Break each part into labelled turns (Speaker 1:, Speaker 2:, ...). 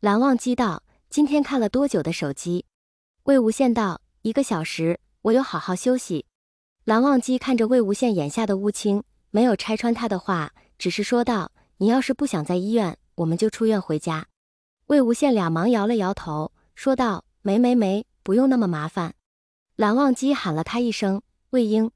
Speaker 1: 蓝忘机道：今天看了多久的手机？魏无羡道：1个小时，我有好好休息。蓝忘机看着魏无羡眼下的乌青，没有拆穿他的话，只是说道：你要是不想在医院，我们就出院回家。魏无羡俩忙摇了摇头，说道：没，不用那么麻烦。蓝忘机喊了他一声魏婴。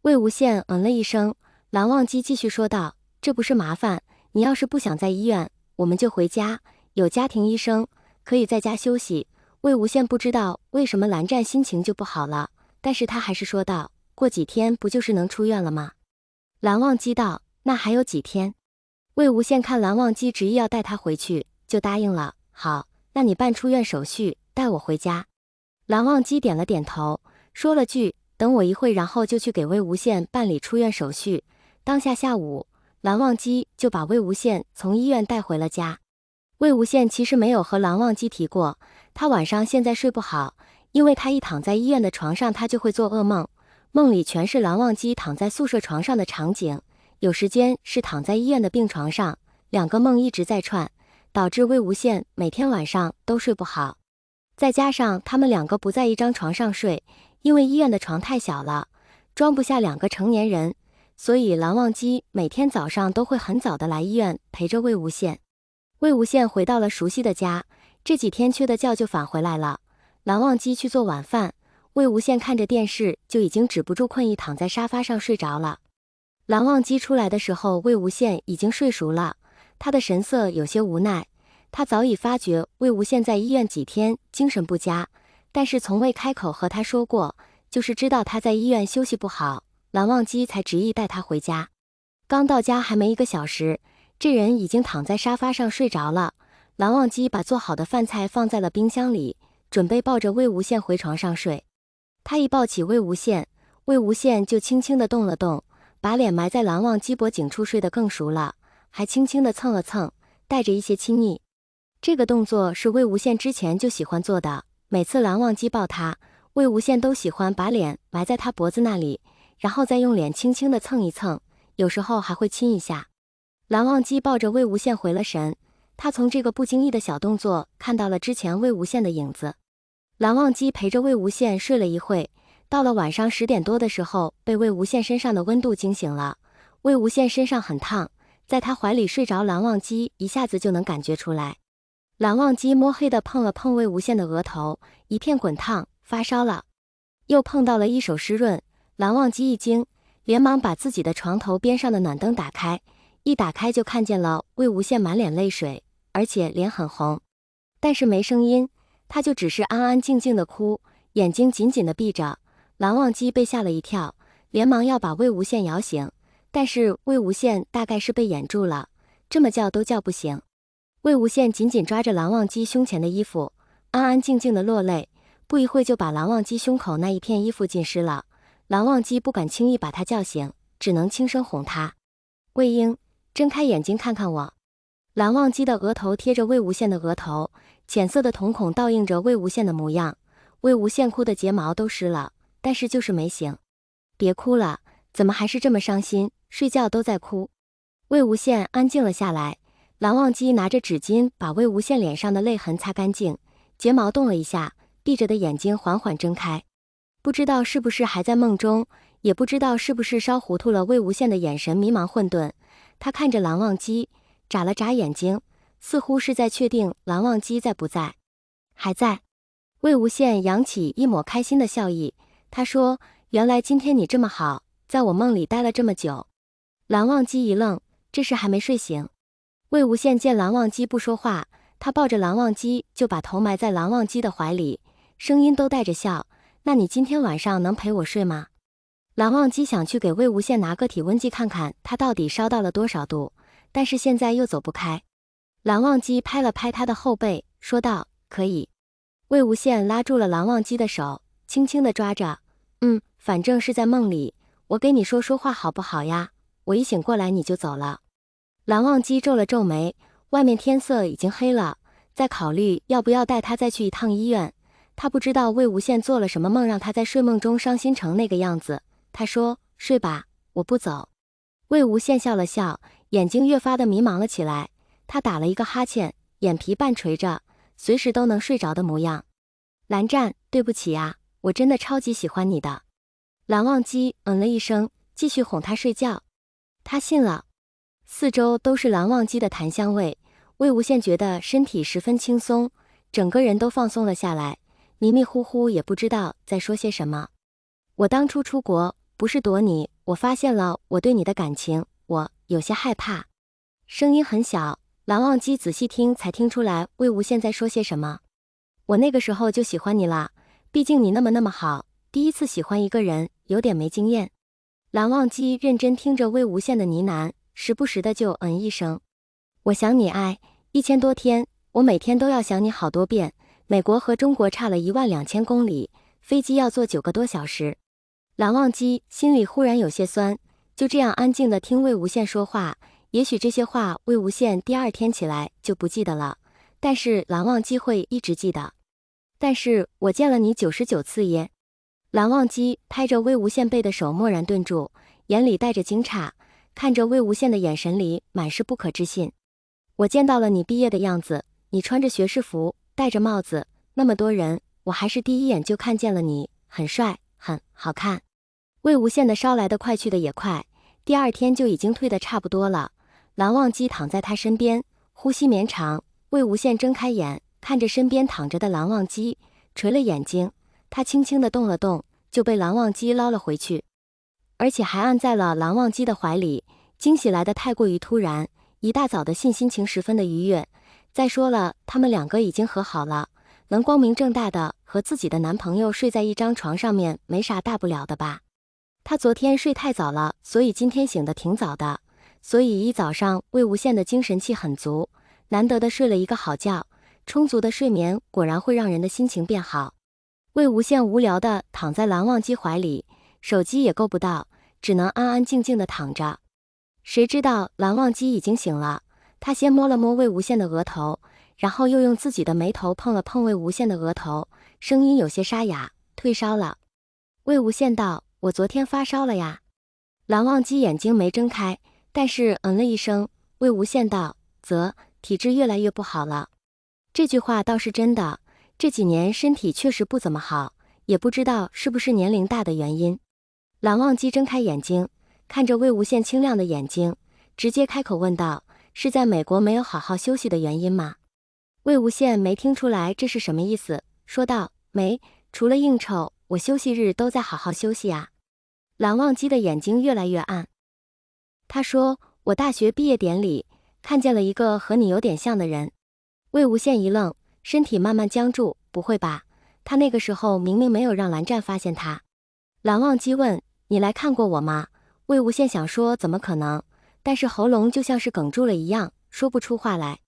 Speaker 1: 魏无羡了一声，蓝忘机继续说道：这不是麻烦，你要是不想在医院，我们就回家，有家庭医生，可以在家休息。魏无羡不知道为什么蓝湛心情就不好了，但是他还是说道：过几天不就是能出院了吗？蓝忘机道：那还有几天？魏无羡看蓝忘机执意要带他回去，就答应了。好，那你办出院手续，带我回家。蓝忘机点了点头，说了句等我一会，然后就去给魏无羡办理出院手续。当下下午，蓝忘机就把魏无羡从医院带回了家。魏无羡其实没有和蓝忘机提过，他晚上现在睡不好，因为他一躺在医院的床上，他就会做噩梦，梦里全是蓝忘机躺在宿舍床上的场景，有时间是躺在医院的病床上，2个梦一直在串，导致魏无羡每天晚上都睡不好。再加上他们2个不在一张床上睡，因为医院的床太小了，装不下2个成年人，所以蓝忘机每天早上都会很早的来医院陪着魏无羡。魏无羡回到了熟悉的家，这几天缺的觉就返回来了。蓝忘机去做晚饭，魏无羡看着电视就已经止不住困意，躺在沙发上睡着了。蓝忘机出来的时候，魏无羡已经睡熟了，他的神色有些无奈。他早已发觉魏无羡在医院几天精神不佳，但是从未开口和他说过，就是知道他在医院休息不好，蓝忘机才执意带他回家。刚到家还没1个小时，这人已经躺在沙发上睡着了。蓝忘机把做好的饭菜放在了冰箱里，准备抱着魏无羡回床上睡。他一抱起魏无羡，魏无羡就轻轻地动了动，把脸埋在蓝忘机脖颈处，睡得更熟了，还轻轻地蹭了蹭，带着一些亲昵。这个动作是魏无羡之前就喜欢做的，每次蓝忘机抱他，魏无羡都喜欢把脸埋在他脖子那里，然后再用脸轻轻地蹭一蹭，有时候还会亲一下。蓝忘机抱着魏无羡回了神，他从这个不经意的小动作看到了之前魏无羡的影子。蓝忘机陪着魏无羡睡了一会，到了晚上10点多的时候，被魏无羡身上的温度惊醒了。魏无羡身上很烫，在他怀里睡着，蓝忘机一下子就能感觉出来。蓝忘机摸黑地碰了碰魏无羡的额头，一片滚烫，发烧了。又碰到了一手湿润，蓝忘机一惊，连忙把自己的床头边上的暖灯打开，一打开就看见了魏无羡满脸泪水，而且脸很红，但是没声音，他就只是安安静静的哭，眼睛紧紧地闭着。蓝忘机被吓了一跳，连忙要把魏无羡摇醒，但是魏无羡大概是被掩住了，这么叫都叫不醒。魏无羡紧紧抓着蓝忘机胸前的衣服，安安静静的落泪，不一会就把蓝忘机胸口那一片衣服浸湿了。蓝忘机不敢轻易把他叫醒，只能轻声哄他：魏婴，睁开眼睛看看我。蓝忘机的额头贴着魏无羡的额头，浅色的瞳孔倒映着魏无羡的模样。魏无羡哭的睫毛都湿了，但是就是没醒。别哭了，怎么还是这么伤心，睡觉都在哭。魏无羡安静了下来，蓝忘机拿着纸巾把魏无羡脸上的泪痕擦干净，睫毛动了一下，闭着的眼睛缓缓睁开。不知道是不是还在梦中，也不知道是不是烧糊涂了，魏无羡的眼神迷茫混沌。他看着蓝忘机，眨了眨眼睛，似乎是在确定蓝忘机在不在。还在。魏无羡扬起一抹开心的笑意，他说：原来今天你这么好，在我梦里待了这么久。蓝忘机一愣，这是还没睡醒。魏无羡见蓝忘机不说话，他抱着蓝忘机就把头埋在蓝忘机的怀里，声音都带着笑：那你今天晚上能陪我睡吗？蓝忘机想去给魏无羡拿个体温计看看他到底烧到了多少度，但是现在又走不开。蓝忘机拍了拍他的后背，说道：可以。魏无羡拉住了蓝忘机的手，轻轻地抓着：反正是在梦里，我给你说说话好不好呀？我一醒过来你就走了。蓝忘机皱了皱眉，外面天色已经黑了，在考虑要不要带他再去一趟医院。他不知道魏无羡做了什么梦，让他在睡梦中伤心成那个样子。他说：睡吧，我不走。魏无羡笑了笑，眼睛越发的迷茫了起来。他打了一个哈欠，眼皮半垂着，随时都能睡着的模样。蓝湛，对不起啊，我真的超级喜欢你的。蓝忘机了一声，继续哄他睡觉。他信了。四周都是蓝忘机的檀香味，魏无羡觉得身体十分轻松，整个人都放松了下来，迷迷糊糊也不知道在说些什么。我当初出国不是躲你，我发现了我对你的感情，我有些害怕。声音很小，蓝忘机仔细听才听出来魏无羡在说些什么。我那个时候就喜欢你了，毕竟你那么好，第一次喜欢一个人有点没经验。蓝忘机认真听着魏无羡的呢喃，时不时的就一声。我想你爱1000多天，我每天都要想你好多遍。美国和中国差了12000公里，飞机要坐9个多小时。蓝忘机心里忽然有些酸，就这样安静的听魏无羡说话。也许这些话魏无羡第二天起来就不记得了，但是蓝忘机会一直记得。但是我见了你99次耶。蓝忘机拍着魏无羡背的手蓦然顿住，眼里带着惊诧，看着魏无羡的眼神里满是不可置信。我见到了你毕业的样子，你穿着学士服，戴着帽子，那么多人，我还是第一眼就看见了你，很帅，很好看。魏无羡的烧来的快去的也快，第二天就已经退得差不多了。蓝忘机躺在他身边，呼吸绵长。魏无羡睁开眼，看着身边躺着的蓝忘机，垂了眼睛。他轻轻地动了动，就被蓝忘机捞了回去，而且还按在了蓝忘机的怀里。惊喜来得太过于突然，一大早的心情十分的愉悦。再说了，他们两个已经和好了，能光明正大的和自己的男朋友睡在一张床上面，没啥大不了的吧。他昨天睡太早了，所以今天醒得挺早的，所以一早上魏无羡的精神气很足，难得的睡了一个好觉。充足的睡眠果然会让人的心情变好。魏无羡无聊的躺在蓝忘机怀里，手机也够不到，只能安安静静的躺着。谁知道蓝忘机已经醒了，他先摸了摸魏无羡的额头，然后又用自己的眉头碰了碰魏无羡的额头，声音有些沙哑，退烧了。魏无羡道，我昨天发烧了呀。蓝忘机眼睛没睁开，但是了一声。魏无羡道，体质越来越不好了。这句话倒是真的，这几年身体确实不怎么好，也不知道是不是年龄大的原因。蓝忘机睁开眼睛，看着魏无羡清亮的眼睛，直接开口问道，是在美国没有好好休息的原因吗？魏无羡没听出来这是什么意思，说道，没，除了应酬，我休息日都在好好休息啊。蓝忘机的眼睛越来越暗。他说，我大学毕业典礼看见了一个和你有点像的人。魏无羡一愣，身体慢慢僵住，不会吧，他那个时候明明没有让蓝湛发现他。蓝忘机问，你来看过我吗？魏无羡想说怎么可能，但是喉咙就像是哽住了一样，说不出话来。